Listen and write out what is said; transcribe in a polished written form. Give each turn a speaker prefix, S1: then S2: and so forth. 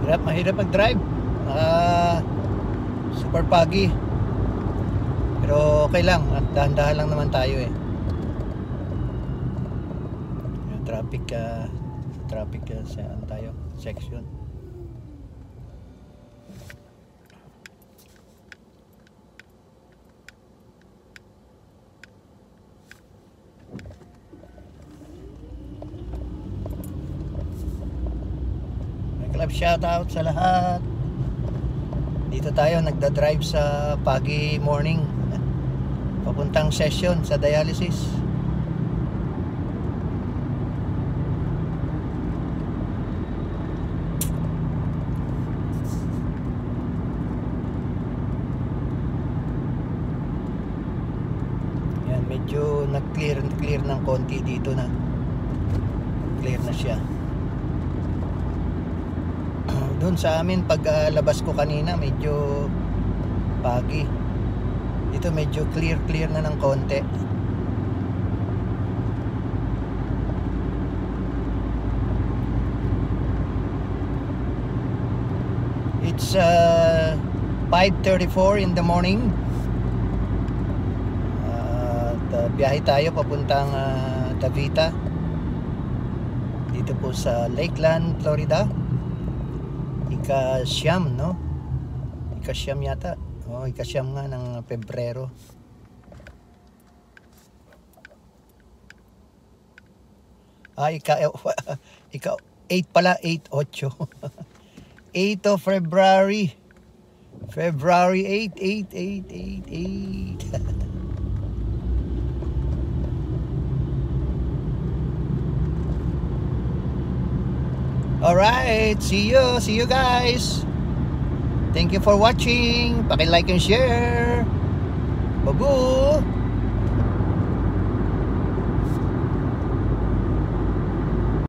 S1: Mahirap mag-drive. Super foggy. Pero okay lang, at dahan-dahan lang naman tayo eh. Yung traffic saan tayo? Section. Club shoutout sa lahat. Dito tayo nagda-drive sa foggy morning papuntang session sa dialysis. Yan, medyo nag-clear ng konti dito na. Clear na siya. Doon sa amin pag labas ko kanina medyo foggy. Dito medyo clear na ng konti. It's 5:34 in the morning. Biyahe tayo papuntang Davita. Dito po sa Lakeland, Florida. Ika-siyam, no? Ika-siyam yata. Ika-siyam nga ng Pebrero. Ika-8 pala, 8 of February. February 8. Alright, see you guys. Thank you for watching. Paki-like and share. Babu.